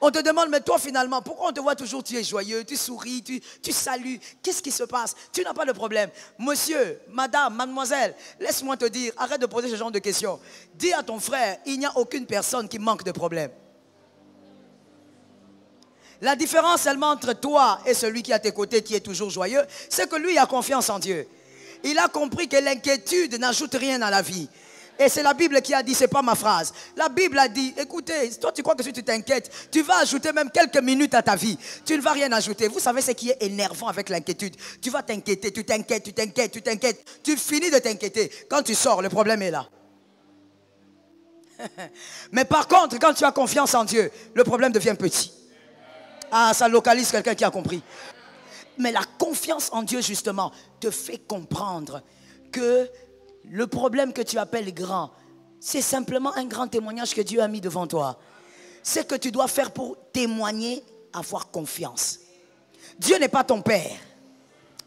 On te demande, mais toi finalement, pourquoi on te voit toujours, tu es joyeux, tu souris, tu salues. Qu'est-ce qui se passe? Tu n'as pas de problème. Monsieur, madame, mademoiselle, laisse-moi te dire, arrête de poser ce genre de questions. Dis à ton frère, il n'y a aucune personne qui manque de problème. La différence seulement entre toi et celui qui est à tes côtés, qui est toujours joyeux, c'est que lui a confiance en Dieu. Il a compris que l'inquiétude n'ajoute rien à la vie. Et c'est la Bible qui a dit, ce n'est pas ma phrase. La Bible a dit, écoutez, toi tu crois que si tu t'inquiètes, tu vas ajouter même quelques minutes à ta vie. Tu ne vas rien ajouter. Vous savez ce qui est énervant avec l'inquiétude. Tu vas t'inquiéter, tu t'inquiètes, tu t'inquiètes, tu t'inquiètes. Tu finis de t'inquiéter. Quand tu sors, le problème est là. Mais par contre, quand tu as confiance en Dieu, le problème devient petit. Ah, ça localise quelqu'un qui a compris. Mais la confiance en Dieu, justement, te fait comprendre que le problème que tu appelles grand, c'est simplement un grand témoignage que Dieu a mis devant toi. C'est que tu dois faire pour témoigner, avoir confiance. Dieu n'est pas ton père.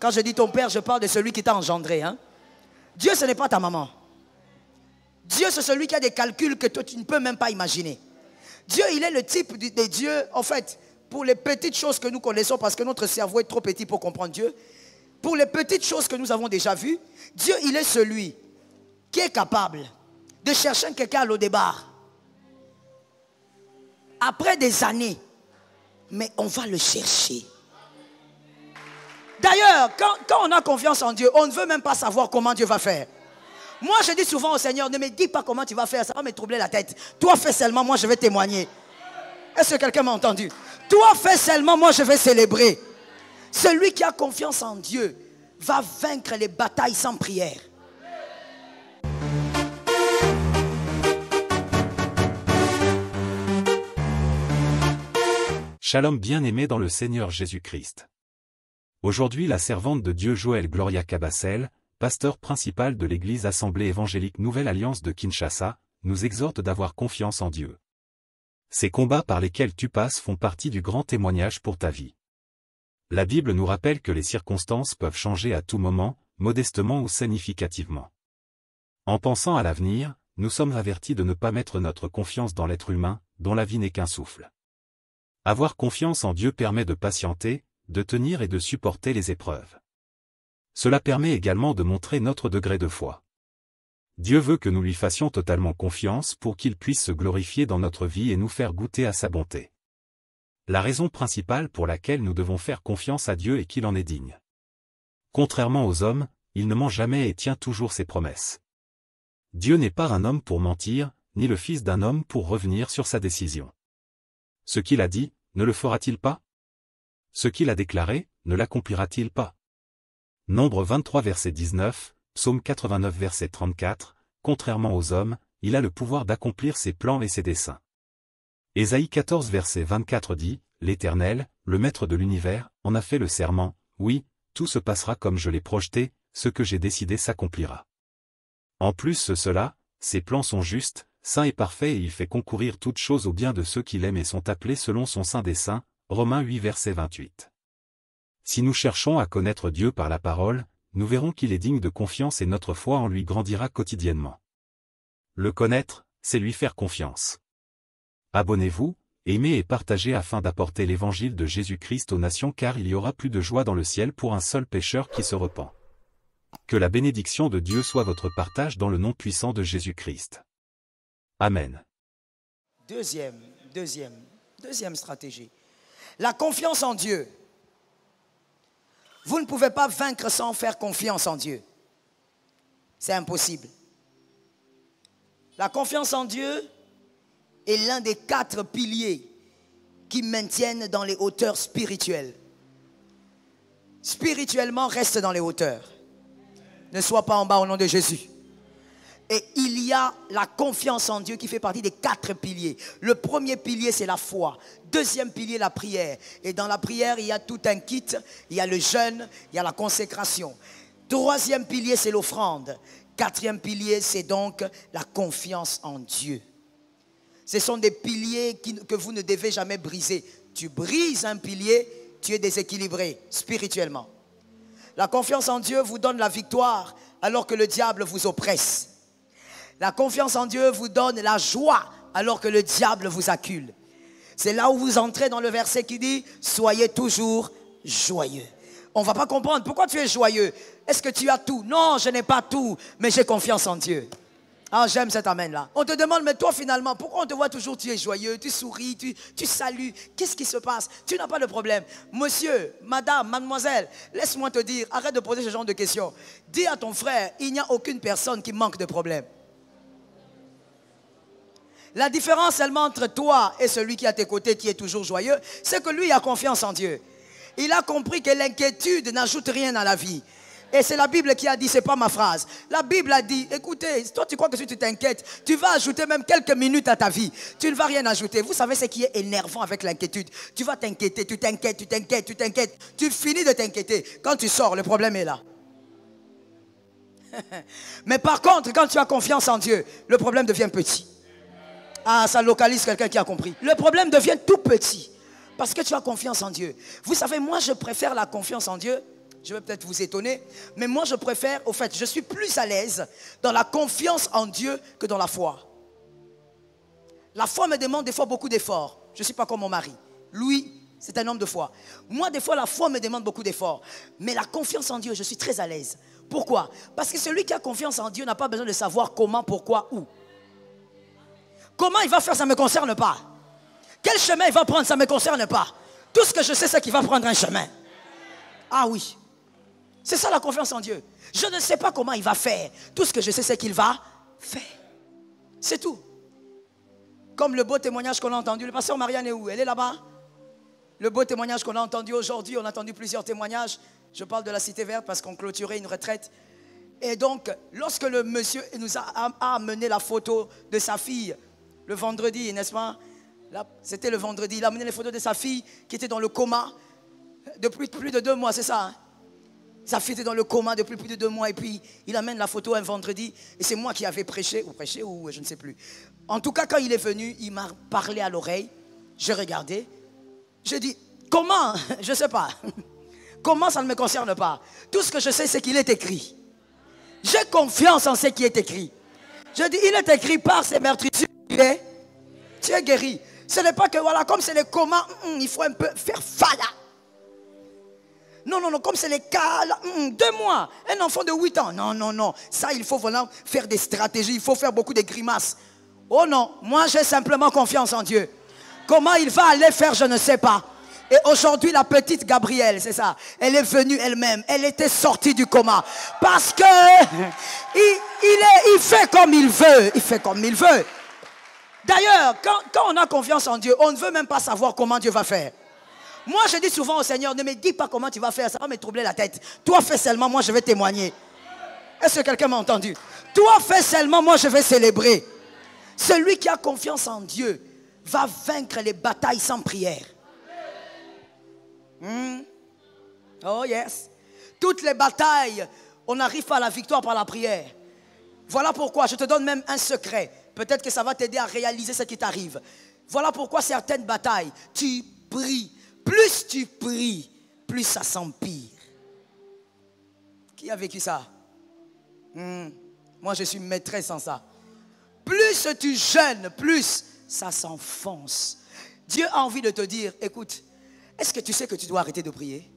Quand je dis ton père, je parle de celui qui t'a engendré. Hein? Dieu, ce n'est pas ta maman. Dieu, c'est celui qui a des calculs que toi, tu ne peux même pas imaginer. Dieu, il est le type de Dieu, en fait, pour les petites choses que nous connaissons, parce que notre cerveau est trop petit pour comprendre Dieu. Pour les petites choses que nous avons déjà vues, Dieu, il est celui qui est capable de chercher quelqu'un à l'eau des barres. Après des années, mais on va le chercher. D'ailleurs, quand on a confiance en Dieu, on ne veut même pas savoir comment Dieu va faire. Moi, je dis souvent au Seigneur, ne me dis pas comment tu vas faire, ça va me troubler la tête. Toi, fais seulement, moi, je vais témoigner. Est-ce que quelqu'un m'a entendu? Toi, fais seulement, moi, je vais célébrer. Celui qui a confiance en Dieu va vaincre les batailles sans prière. Shalom bien-aimé dans le Seigneur Jésus-Christ. Aujourd'hui la servante de Dieu Joël Gloria Cabassel, pasteur principal de l'église Assemblée évangélique Nouvelle Alliance de Kinshasa, nous exhorte d'avoir confiance en Dieu. Ces combats par lesquels tu passes font partie du grand témoignage pour ta vie. La Bible nous rappelle que les circonstances peuvent changer à tout moment, modestement ou significativement. En pensant à l'avenir, nous sommes avertis de ne pas mettre notre confiance dans l'être humain, dont la vie n'est qu'un souffle. Avoir confiance en Dieu permet de patienter, de tenir et de supporter les épreuves. Cela permet également de montrer notre degré de foi. Dieu veut que nous lui fassions totalement confiance pour qu'il puisse se glorifier dans notre vie et nous faire goûter à sa bonté. La raison principale pour laquelle nous devons faire confiance à Dieu est qu'il en est digne. Contrairement aux hommes, il ne ment jamais et tient toujours ses promesses. Dieu n'est pas un homme pour mentir, ni le fils d'un homme pour revenir sur sa décision. Ce qu'il a dit, ne le fera-t-il pas? Ce qu'il a déclaré, ne l'accomplira-t-il pas? Nombre 23 verset 19, Psaume 89 verset 34, contrairement aux hommes, il a le pouvoir d'accomplir ses plans et ses desseins. Ésaïe 14 verset 24 dit, l'Éternel, le Maître de l'univers, en a fait le serment, oui, tout se passera comme je l'ai projeté, ce que j'ai décidé s'accomplira. En plus cela, ses plans sont justes, saints et parfaits et il fait concourir toutes choses au bien de ceux qui l'aiment et sont appelés selon son saint dessein, Romains 8 verset 28. Si nous cherchons à connaître Dieu par la parole, nous verrons qu'il est digne de confiance et notre foi en lui grandira quotidiennement. Le connaître, c'est lui faire confiance. Abonnez-vous, aimez et partagez afin d'apporter l'évangile de Jésus-Christ aux nations car il y aura plus de joie dans le ciel pour un seul pécheur qui se repent. Que la bénédiction de Dieu soit votre partage dans le nom puissant de Jésus-Christ. Amen. Deuxième stratégie. La confiance en Dieu. Vous ne pouvez pas vaincre sans faire confiance en Dieu. C'est impossible. La confiance en Dieu est l'un des 4 piliers qui maintiennent dans les hauteurs spirituelles. Spirituellement, reste dans les hauteurs. Ne sois pas en bas au nom de Jésus. Et il y a la confiance en Dieu qui fait partie des 4 piliers. Le premier pilier, c'est la foi. Deuxième pilier, la prière. Et dans la prière, il y a tout un kit. Il y a le jeûne, il y a la consécration. Troisième pilier, c'est l'offrande. Quatrième pilier, c'est donc la confiance en Dieu. Ce sont des piliers que vous ne devez jamais briser. Tu brises un pilier, tu es déséquilibré spirituellement. La confiance en Dieu vous donne la victoire alors que le diable vous oppresse. La confiance en Dieu vous donne la joie alors que le diable vous accule. C'est là où vous entrez dans le verset qui dit « Soyez toujours joyeux ». On ne va pas comprendre. Pourquoi tu es joyeux? Est-ce que tu as tout? Non, je n'ai pas tout, mais j'ai confiance en Dieu. Ah, j'aime cet amen-là. On te demande, mais toi finalement, pourquoi on te voit toujours, tu es joyeux, tu souris, tu salues. Qu'est-ce qui se passe? Tu n'as pas de problème. Monsieur, madame, mademoiselle, laisse-moi te dire, arrête de poser ce genre de questions. Dis à ton frère, il n'y a aucune personne qui manque de problème. La différence seulement entre toi et celui qui est à tes côtés, qui est toujours joyeux, c'est que lui a confiance en Dieu. Il a compris que l'inquiétude n'ajoute rien à la vie. Et c'est la Bible qui a dit, c'est pas ma phrase. La Bible a dit, écoutez, toi tu crois que si tu t'inquiètes, tu vas ajouter même quelques minutes à ta vie. Tu ne vas rien ajouter. Vous savez ce qui est énervant avec l'inquiétude? Tu vas t'inquiéter, tu t'inquiètes, tu t'inquiètes, tu t'inquiètes. Tu finis de t'inquiéter. Quand tu sors, le problème est là. Mais par contre, quand tu as confiance en Dieu, le problème devient petit. Ah, ça localise quelqu'un qui a compris. Le problème devient tout petit. Parce que tu as confiance en Dieu. Vous savez, moi je préfère la confiance en Dieu. Je vais peut-être vous étonner, mais moi je préfère, au fait, je suis plus à l'aise dans la confiance en Dieu que dans la foi. La foi me demande des fois beaucoup d'efforts. Je ne suis pas comme mon mari. Lui, c'est un homme de foi. Moi, des fois, la foi me demande beaucoup d'efforts. Mais la confiance en Dieu, je suis très à l'aise. Pourquoi? Parce que celui qui a confiance en Dieu n'a pas besoin de savoir comment, pourquoi, où. Comment il va faire, ça ne me concerne pas. Quel chemin il va prendre, ça ne me concerne pas. Tout ce que je sais, c'est qu'il va prendre un chemin. Ah oui. C'est ça la confiance en Dieu. Je ne sais pas comment il va faire. Tout ce que je sais, c'est qu'il va faire. C'est tout. Comme le beau témoignage qu'on a entendu. Le pasteur Marianne est où? Elle est là-bas. Le beau témoignage qu'on a entendu aujourd'hui. On a entendu plusieurs témoignages. Je parle de la Cité Verte parce qu'on clôturait une retraite. Et donc, lorsque le monsieur nous a amené la photo de sa fille, le vendredi, n'est-ce pas? C'était le vendredi. Il a amené les photos de sa fille qui était dans le coma depuis plus de 2 mois, c'est ça, hein? Sa fille était dans le coma depuis plus de 2 mois et puis il amène la photo un vendredi et c'est moi qui avais prêché ou je ne sais plus. En tout cas, quand il est venu, il m'a parlé à l'oreille. J'ai regardé. J'ai dit, comment? Je ne sais pas. Comment, ça ne me concerne pas. Tout ce que je sais, c'est qu'il est écrit. J'ai confiance en ce qui est écrit. Je dis, il est écrit par ses meurtrissures. Tu es guéri. Ce n'est pas que, voilà, comme c'est les comas, il faut un peu faire fada. Non, non, non, comme c'est les cas, 2 mois, un enfant de 8 ans. Non, non, non. Ça, il faut vraiment faire des stratégies, il faut faire beaucoup de grimaces. Oh non, moi j'ai simplement confiance en Dieu. Comment il va aller faire, je ne sais pas. Et aujourd'hui, la petite Gabrielle, c'est ça, elle est venue elle-même, elle était sortie du coma. Parce que il fait comme il veut, il fait comme il veut. D'ailleurs, quand on a confiance en Dieu, on ne veut même pas savoir comment Dieu va faire. Moi, je dis souvent au Seigneur, ne me dis pas comment tu vas faire, ça va me troubler la tête. Toi, fais seulement, moi, je vais témoigner. Est-ce que quelqu'un m'a entendu? Toi, fais seulement, moi, je vais célébrer. Celui qui a confiance en Dieu va vaincre les batailles sans prière. Oh yes. Toutes les batailles, on n'arrive pas à la victoire par la prière. Voilà pourquoi, je te donne même un secret. Peut-être que ça va t'aider à réaliser ce qui t'arrive. Voilà pourquoi certaines batailles, tu pries. Plus tu pries, plus ça s'empire. Qui a vécu ça? Moi, je suis maîtresse en ça. Plus tu jeûnes, plus ça s'enfonce. Dieu a envie de te dire, écoute, est-ce que tu sais que tu dois arrêter de prier?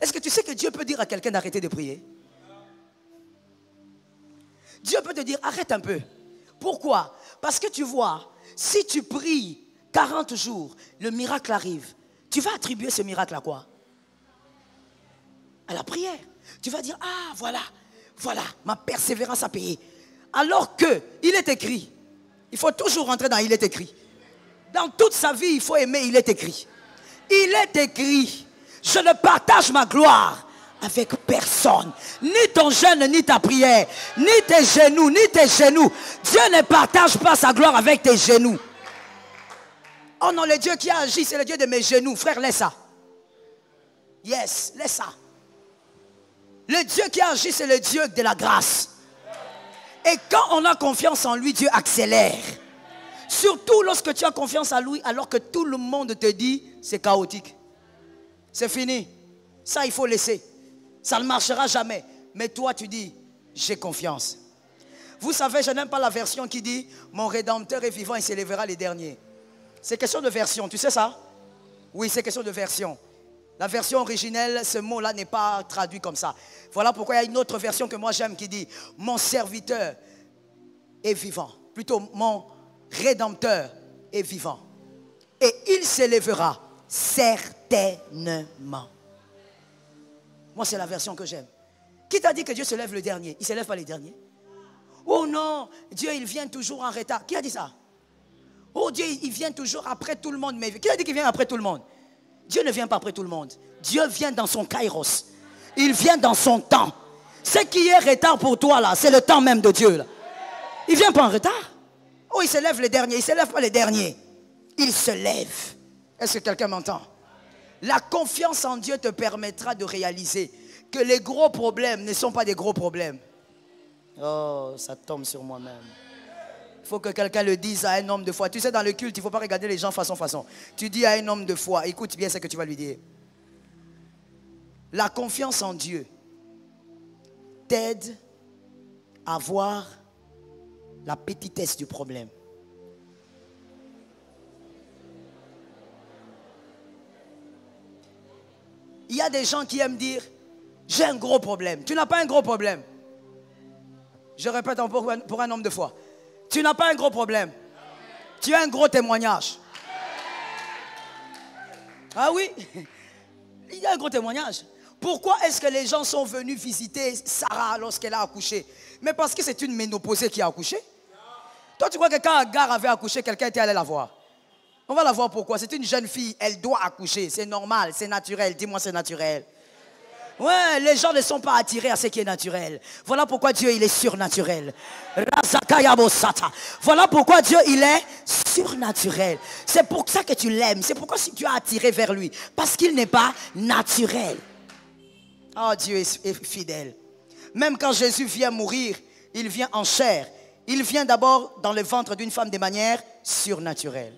Est-ce que tu sais que Dieu peut dire à quelqu'un d'arrêter de prier? Dieu peut te dire, arrête un peu. Pourquoi? Parce que tu vois, si tu pries 40 jours, le miracle arrive. Tu vas attribuer ce miracle à quoi? À la prière. Tu vas dire, ah voilà, voilà, ma persévérance a payé. Alors que, il est écrit, il faut toujours rentrer dans il est écrit. Dans toute sa vie, il faut aimer, il est écrit. Il est écrit, je ne partage ma gloire avec personne. Ni ton jeûne, ni ta prière, ni tes genoux, ni tes genoux. Dieu ne partage pas sa gloire avec tes genoux. Oh non, le Dieu qui a agi, c'est le Dieu de mes genoux. Frère, laisse ça. Yes, laisse ça. Le Dieu qui a agi, c'est le Dieu de la grâce. Et quand on a confiance en lui, Dieu accélère. Surtout lorsque tu as confiance en lui, alors que tout le monde te dit, c'est chaotique. C'est fini. Ça, il faut laisser. Ça ne marchera jamais. Mais toi, tu dis, j'ai confiance. Vous savez, je n'aime pas la version qui dit, mon Rédempteur est vivant et s'élèvera les derniers. C'est question de version, tu sais ça? Oui, c'est question de version. La version originelle, ce mot-là n'est pas traduit comme ça. Voilà pourquoi il y a une autre version que moi j'aime qui dit « Mon serviteur est vivant ». Plutôt « Mon rédempteur est vivant ». Et il s'élèvera certainement. Moi, c'est la version que j'aime. Qui t'a dit que Dieu se lève le dernier? Il ne se lève pas les derniers. Oh non, Dieu, il vient toujours en retard. Qui a dit ça? Oh Dieu, il vient toujours après tout le monde. Mais qui a dit qu'il vient après tout le monde? Dieu ne vient pas après tout le monde. Dieu vient dans son kairos. Il vient dans son temps. Ce qui est retard pour toi là, c'est le temps même de Dieu là. Il ne vient pas en retard. Oh, il se lève les derniers. Il ne se lève pas les derniers. Il se lève. Est-ce que quelqu'un m'entend? La confiance en Dieu te permettra de réaliser que les gros problèmes ne sont pas des gros problèmes. Oh, ça tombe sur moi-même. Il faut que quelqu'un le dise à un homme de foi. Tu sais, dans le culte, il ne faut pas regarder les gens façon. Tu dis à un homme de foi, écoute bien ce que tu vas lui dire. La confiance en Dieu t'aide à voir la petitesse du problème. Il y a des gens qui aiment dire, j'ai un gros problème. Tu n'as pas un gros problème. Je répète encore pour un homme de foi. Tu n'as pas un gros problème. Tu as un gros témoignage. Ah oui, il y a un gros témoignage. Pourquoi est-ce que les gens sont venus visiter Sarah lorsqu'elle a accouché? Mais parce que c'est une ménopausée qui a accouché. Toi, tu crois que quand Agar avait accouché, quelqu'un était allé la voir? On va la voir pourquoi. C'est une jeune fille, elle doit accoucher. C'est normal, c'est naturel. Dis-moi, c'est naturel. Ouais, les gens ne sont pas attirés à ce qui est naturel. Voilà pourquoi Dieu, il est surnaturel. Voilà pourquoi Dieu, il est surnaturel. C'est pour ça que tu l'aimes. C'est pourquoi tu as attiré vers lui. Parce qu'il n'est pas naturel. Oh, Dieu est fidèle. Même quand Jésus vient mourir, il vient en chair. Il vient d'abord dans le ventre d'une femme de manière surnaturelle.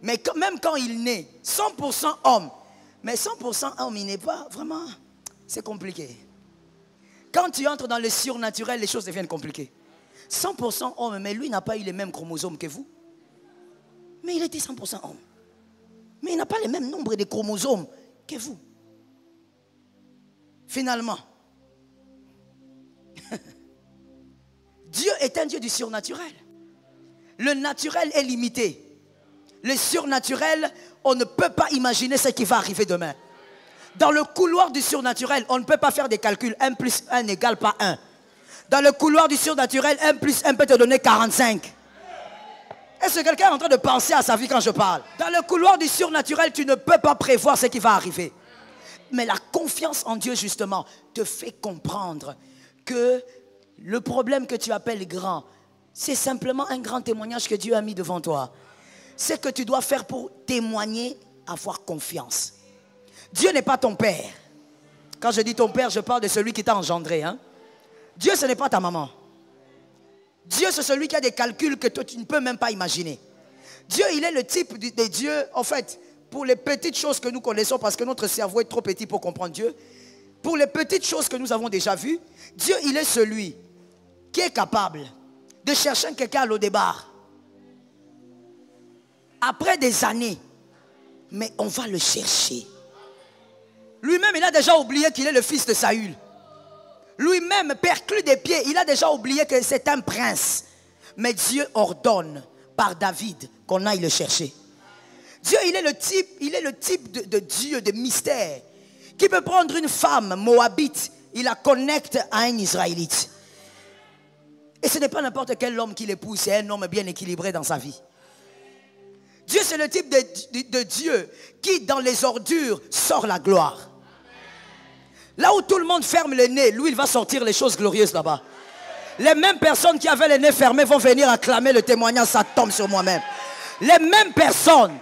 Mais même quand il naît, 100% homme. Mais 100% homme, il n'est pas vraiment... C'est compliqué. Quand tu entres dans le surnaturel, les choses deviennent compliquées. 100% homme, mais lui n'a pas eu les mêmes chromosomes que vous. Mais il était 100% homme. Mais il n'a pas le même nombre de chromosomes que vous. Finalement, Dieu est un Dieu du surnaturel. Le naturel est limité. Le surnaturel, on ne peut pas imaginer ce qui va arriver demain. Dans le couloir du surnaturel, on ne peut pas faire des calculs. 1 plus 1 n'égale pas 1. Dans le couloir du surnaturel, 1 plus 1 peut te donner 45. Est-ce que quelqu'un est en train de penser à sa vie quand je parle? Dans le couloir du surnaturel, tu ne peux pas prévoir ce qui va arriver. Mais la confiance en Dieu, justement, te fait comprendre que le problème que tu appelles grand, c'est simplement un grand témoignage que Dieu a mis devant toi. C'est que tu dois faire pour témoigner, avoir confiance. Dieu n'est pas ton père. Quand je dis ton père, je parle de celui qui t'a engendré. Hein? Dieu, ce n'est pas ta maman. Dieu, c'est celui qui a des calculs que toi, tu ne peux même pas imaginer. Dieu, il est le type de Dieu, en fait, pour les petites choses que nous connaissons, parce que notre cerveau est trop petit pour comprendre Dieu. Pour les petites choses que nous avons déjà vues, Dieu, il est celui qui est capable de chercher quelqu'un à l'eau des barres. Après des années, mais on va le chercher. Lui-même, il a déjà oublié qu'il est le fils de Saül. Lui-même, perclus des pieds, il a déjà oublié que c'est un prince. Mais Dieu ordonne par David qu'on aille le chercher. Dieu, il est le type de Dieu, de mystère, qui peut prendre une femme moabite, il la connecte à un Israélite. Et ce n'est pas n'importe quel homme qui l'épouse, c'est un homme bien équilibré dans sa vie. Dieu, c'est le type de Dieu qui, dans les ordures, sort la gloire. Là où tout le monde ferme le nez, lui, il va sortir les choses glorieuses là-bas. Les mêmes personnes qui avaient les nez fermés vont venir acclamer le témoignage, ça tombe sur moi-même. Les mêmes personnes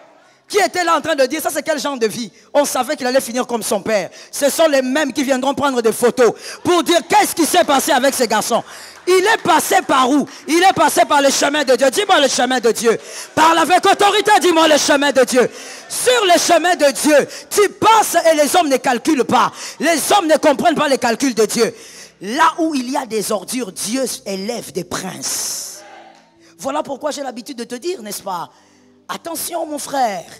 qui étaient là en train de dire, ça c'est quel genre de vie? On savait qu'il allait finir comme son père. Ce sont les mêmes qui viendront prendre des photos pour dire qu'est-ce qui s'est passé avec ces garçons. Il est passé par où? Il est passé par le chemin de Dieu. Dis-moi le chemin de Dieu. Parle avec autorité, dis-moi le chemin de Dieu. Sur le chemin de Dieu, tu passes et les hommes ne calculent pas. Les hommes ne comprennent pas les calculs de Dieu. Là où il y a des ordures, Dieu élève des princes. Voilà pourquoi j'ai l'habitude de te dire, n'est-ce pas? Attention mon frère,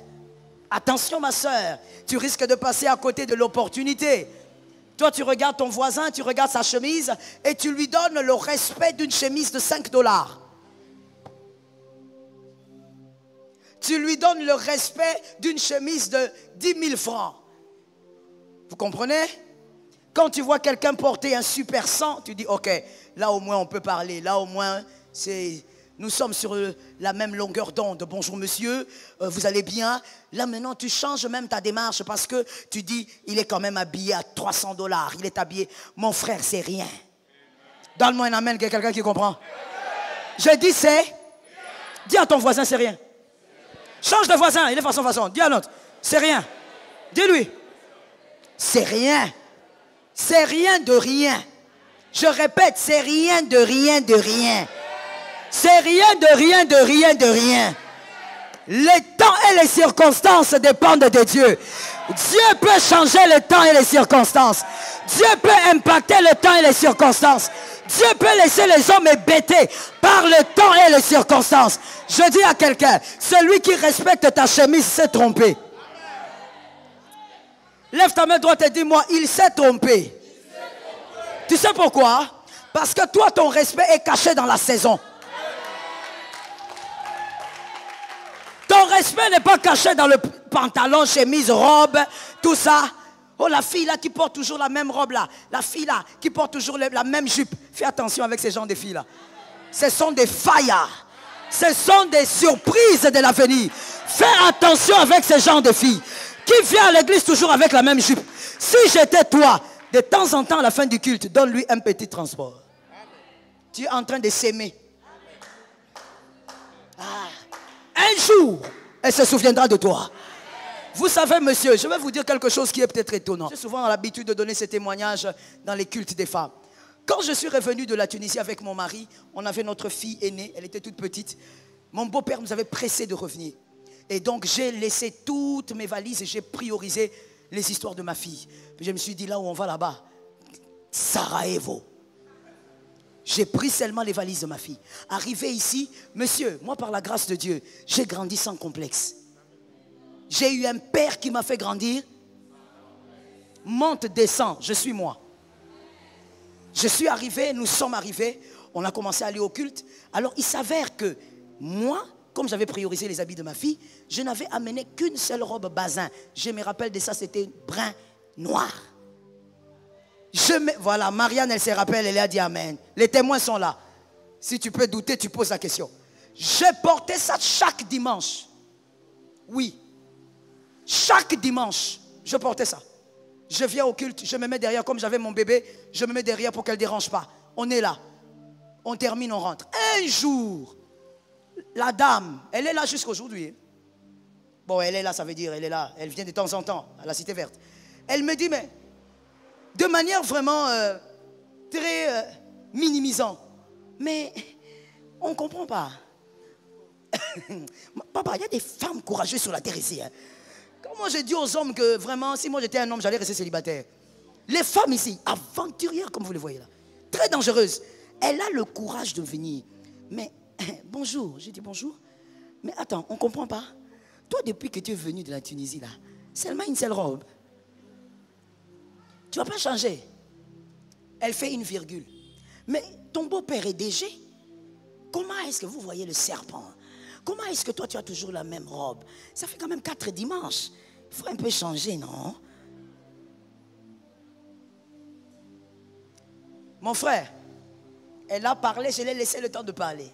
attention ma soeur, tu risques de passer à côté de l'opportunité. Toi tu regardes ton voisin, tu regardes sa chemise et tu lui donnes le respect d'une chemise de 5 $. Tu lui donnes le respect d'une chemise de 10 000 francs. Vous comprenez? Quand tu vois quelqu'un porter un super 100, tu dis ok, là au moins on peut parler, là au moins nous sommes sur la même longueur d'onde. Bonjour monsieur, vous allez bien? Là maintenant tu changes même ta démarche parce que tu dis il est quand même habillé à 300 $, il est habillé, mon frère c'est rien. Donne-moi un amen, qu'il y a quelqu'un qui comprend. Je dis c'est, dis à ton voisin c'est rien. Change de voisin, il est façon. Dis à l'autre, c'est rien. Dis-lui, c'est rien. C'est rien de rien. Je répète, c'est rien de rien de rien. C'est rien de rien de rien de rien. Les temps et les circonstances dépendent de Dieu. Dieu peut changer le temps et les circonstances. Dieu peut impacter le temps et les circonstances. Dieu peut laisser les hommes hébétés par le temps et les circonstances. Je dis à quelqu'un, celui qui respecte ta chemise s'est trompé. Lève ta main droite et dis-moi, il s'est trompé. Tu sais pourquoi? Parce que toi, ton respect est caché dans la saison. Ton respect n'est pas caché dans le pantalon, chemise, robe, tout ça. Oh, la fille là qui porte toujours la même robe là. La fille là qui porte toujours la même jupe. Fais attention avec ces gens de filles là. Ce sont des faillards. Ce sont des surprises de l'avenir. Fais attention avec ces gens de filles. Qui vient à l'église toujours avec la même jupe. Si j'étais toi, de temps en temps à la fin du culte, donne-lui un petit transport. Tu es en train de s'aimer. Un jour, elle se souviendra de toi. Vous savez, monsieur, je vais vous dire quelque chose qui est peut-être étonnant. J'ai souvent l'habitude de donner ces témoignages dans les cultes des femmes. Quand je suis revenu de la Tunisie avec mon mari, on avait notre fille aînée, elle était toute petite. Mon beau-père nous avait pressé de revenir. Et donc, j'ai laissé toutes mes valises et j'ai priorisé les histoires de ma fille. Puis je me suis dit, là où on va là-bas, Sarajevo. J'ai pris seulement les valises de ma fille. Arrivé ici, monsieur, moi par la grâce de Dieu, j'ai grandi sans complexe. J'ai eu un père qui m'a fait grandir. Monte, descend, je suis moi. Je suis arrivé, nous sommes arrivés, on a commencé à aller au culte. Alors il s'avère que moi, comme j'avais priorisé les habits de ma fille, je n'avais amené qu'une seule robe bazin. Je me rappelle de ça, c'était brun noir. Voilà, Marianne, elle se rappelle, elle a dit amen. Les témoins sont là. Si tu peux douter, tu poses la question. J'ai porté ça chaque dimanche. Oui. Chaque dimanche, je portais ça. Je viens au culte, je me mets derrière, comme j'avais mon bébé, je me mets derrière pour qu'elle ne dérange pas. On est là. On termine, on rentre. Un jour, la dame, elle est là jusqu'aujourd'hui. Bon, elle est là, ça veut dire, elle est là. Elle vient de temps en temps à la Cité Verte. Elle me dit, mais de manière vraiment très minimisante. Mais on ne comprend pas. Papa, il y a des femmes courageuses sur la terre ici. Hein. Comment je dis aux hommes que vraiment, si moi j'étais un homme, j'allais rester célibataire. Les femmes ici, aventurières comme vous les voyez là, très dangereuses. Elle a le courage de venir. Mais bonjour, j'ai dit bonjour. Mais attends, on ne comprend pas. Toi, depuis que tu es venu de la Tunisie là, seulement une seule robe. Tu ne vas pas changer. Elle fait une virgule. Mais ton beau-père est DG. Comment est-ce que vous voyez le serpent? Comment est-ce que toi tu as toujours la même robe? Ça fait quand même 4 dimanches. Il faut un peu changer, non? Mon frère, elle a parlé, je l'ai laissé le temps de parler.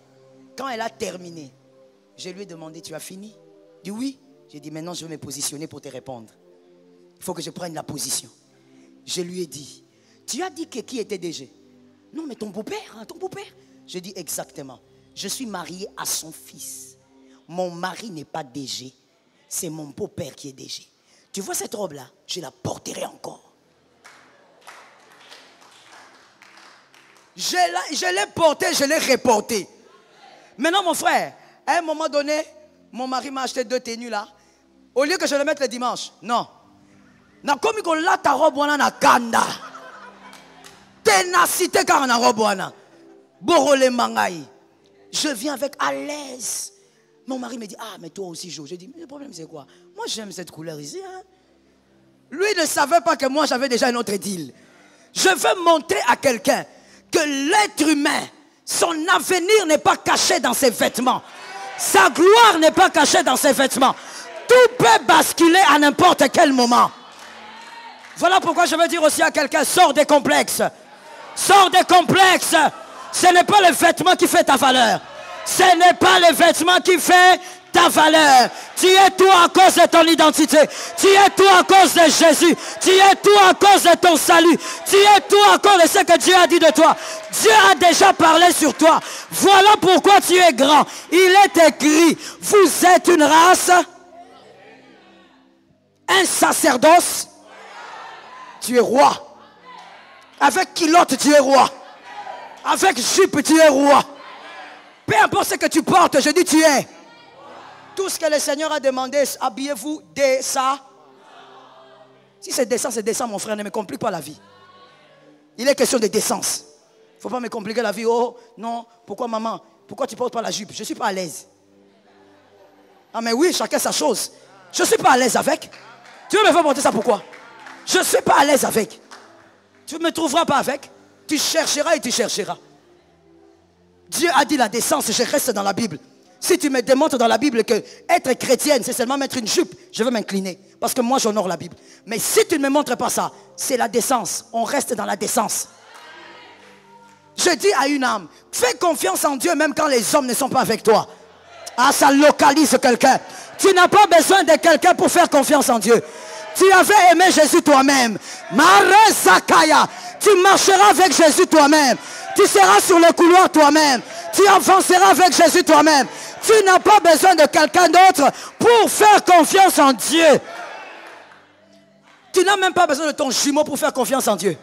Quand elle a terminé, je lui ai demandé, tu as fini? Il dit oui. J'ai dit maintenant je vais me positionner pour te répondre. Il faut que je prenne la position. Je lui ai dit, tu as dit que qui était DG? Non, mais ton beau-père, hein, ton beau-père. Je dis exactement. Je suis marié à son fils. Mon mari n'est pas DG. C'est mon beau-père qui est DG. Tu vois cette robe-là? Je la porterai encore. Je l'ai portée, je l'ai reportée. Maintenant, mon frère, à un moment donné, mon mari m'a acheté 2 tenues là. Au lieu que je les mette le dimanche, non. Na komi ko la ta robe wana na kanda. Ténacité car na robe wana. Borole mangai. Je viens avec à l'aise. Mon mari me dit, ah, mais toi aussi, Jo. Je dis, mais le problème, c'est quoi? Moi, j'aime cette couleur ici. Hein? Lui ne savait pas que moi, j'avais déjà un autre deal. Je veux montrer à quelqu'un que l'être humain, son avenir n'est pas caché dans ses vêtements. Sa gloire n'est pas cachée dans ses vêtements. Tout peut basculer à n'importe quel moment. Voilà pourquoi je veux dire aussi à quelqu'un, sors des complexes. Sors des complexes. Ce n'est pas le vêtement qui fait ta valeur. Ce n'est pas le vêtement qui fait ta valeur. Tu es tout à cause de ton identité. Tu es tout à cause de Jésus. Tu es tout à cause de ton salut. Tu es tout à cause de ce que Dieu a dit de toi. Dieu a déjà parlé sur toi. Voilà pourquoi tu es grand. Il est écrit, vous êtes une race, un sacerdoce. Tu es roi. Avec culotte, tu es roi. Avec jupe, tu es roi. Peu importe ce que tu portes, je dis tu es. Tout ce que le Seigneur a demandé, habillez-vous dès ça. Si c'est décent, mon frère, ne me complique pas la vie. Il est question de décence. Il ne faut pas me compliquer la vie. Oh, non, pourquoi maman? Pourquoi tu ne portes pas la jupe? Je ne suis pas à l'aise. Ah mais oui, chacun sa chose. Je ne suis pas à l'aise avec. Tu veux me faire porter ça pourquoi? Je ne suis pas à l'aise avec. Tu ne me trouveras pas avec. Tu chercheras et tu chercheras. Dieu a dit la décence, je reste dans la Bible. Si tu me démontres dans la Bible que être chrétienne, c'est seulement mettre une jupe, je vais m'incliner. Parce que moi, j'honore la Bible. Mais si tu ne me montres pas ça, c'est la décence. On reste dans la décence. Je dis à une âme, fais confiance en Dieu même quand les hommes ne sont pas avec toi. Ah, ça localise quelqu'un. Tu n'as pas besoin de quelqu'un pour faire confiance en Dieu. Tu avais aimé Jésus toi-même. Maresakaya. Tu marcheras avec Jésus toi-même. Tu seras sur le couloir toi-même. Tu avanceras avec Jésus toi-même. Tu n'as pas besoin de quelqu'un d'autre pour faire confiance en Dieu. Tu n'as même pas besoin de ton jumeau pour faire confiance en Dieu.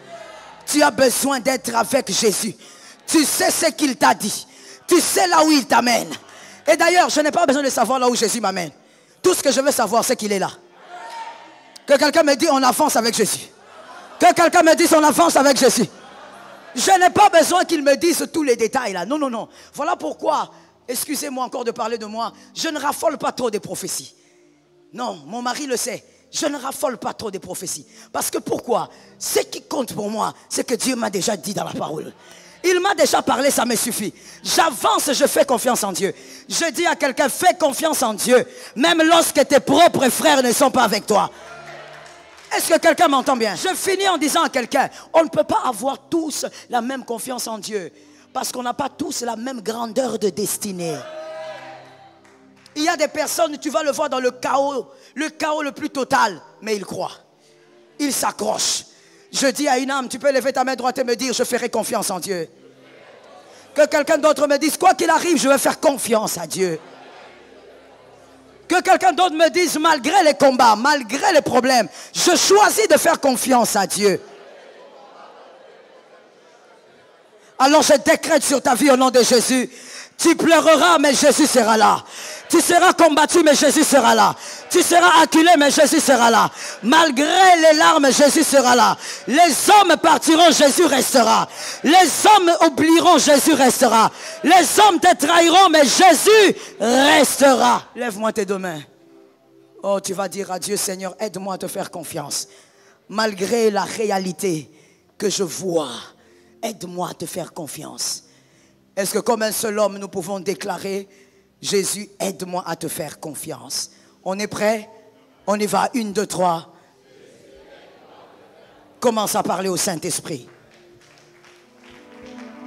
Tu as besoin d'être avec Jésus. Tu sais ce qu'il t'a dit. Tu sais là où il t'amène. Et d'ailleurs, je n'ai pas besoin de savoir là où Jésus m'amène. Tout ce que je veux savoir, c'est qu'il est là. Que quelqu'un me dise on avance avec Jésus. Que quelqu'un me dise on avance avec Jésus. Je n'ai pas besoin qu'il me dise tous les détails là. Non, non, non. Voilà pourquoi, excusez-moi encore de parler de moi, je ne raffole pas trop des prophéties. Non, mon mari le sait. Je ne raffole pas trop des prophéties. Parce que pourquoi? Ce qui compte pour moi, c'est que Dieu m'a déjà dit dans la parole. Il m'a déjà parlé, ça me suffit. J'avance, je fais confiance en Dieu. Je dis à quelqu'un, fais confiance en Dieu. Même lorsque tes propres frères ne sont pas avec toi. Est-ce que quelqu'un m'entend bien? Je finis en disant à quelqu'un, on ne peut pas avoir tous la même confiance en Dieu. Parce qu'on n'a pas tous la même grandeur de destinée. Il y a des personnes, tu vas le voir dans le chaos le plus total, mais ils croient. Ils s'accrochent. Je dis à une âme, tu peux lever ta main droite et me dire, je ferai confiance en Dieu. Que quelqu'un d'autre me dise, quoi qu'il arrive, je vais faire confiance à Dieu. Que quelqu'un d'autre me dise, malgré les combats, malgré les problèmes, je choisis de faire confiance à Dieu. Alors je décrète sur ta vie au nom de Jésus. Tu pleureras, mais Jésus sera là. Tu seras combattu, mais Jésus sera là. Tu seras acculé, mais Jésus sera là. Malgré les larmes, Jésus sera là. Les hommes partiront, Jésus restera. Les hommes oublieront, Jésus restera. Les hommes te trahiront, mais Jésus restera. Lève-moi tes deux mains. Oh, tu vas dire à Dieu, Seigneur, aide-moi à te faire confiance. Malgré la réalité que je vois, aide-moi à te faire confiance. Est-ce que comme un seul homme, nous pouvons déclarer, Jésus, aide-moi à te faire confiance. On est prêt? On y va. 1, 2, 3. Commence à parler au Saint-Esprit.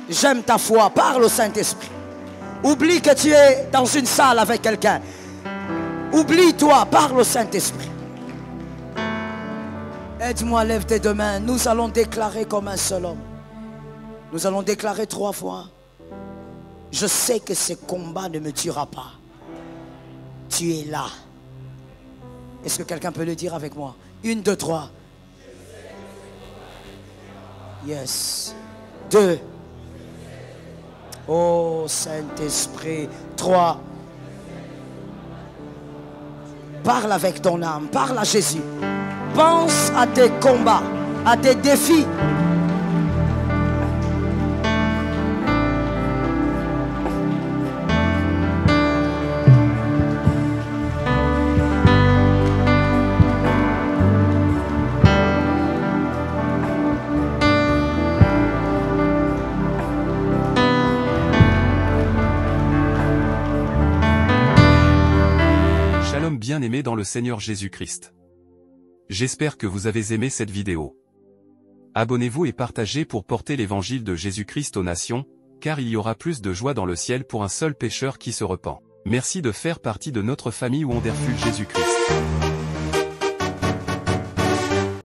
J'aime ta foi. Parle au Saint-Esprit. Oublie que tu es dans une salle avec quelqu'un. Oublie-toi. Parle au Saint-Esprit. Aide-moi, lève tes deux mains. Nous allons déclarer comme un seul homme. Nous allons déclarer 3 fois. Je sais que ce combat ne me tuera pas. Tu es là. Est-ce que quelqu'un peut le dire avec moi? 1, 2, 3. Yes. 2. Oh Saint-Esprit. 3. Parle avec ton âme. Parle à Jésus. Pense à tes combats, à tes défis. bien-aimés dans le Seigneur Jésus-Christ. J'espère que vous avez aimé cette vidéo. Abonnez-vous et partagez pour porter l'évangile de Jésus-Christ aux nations, car il y aura plus de joie dans le ciel pour un seul pécheur qui se repent. Merci de faire partie de notre famille Wonderful Jésus-Christ.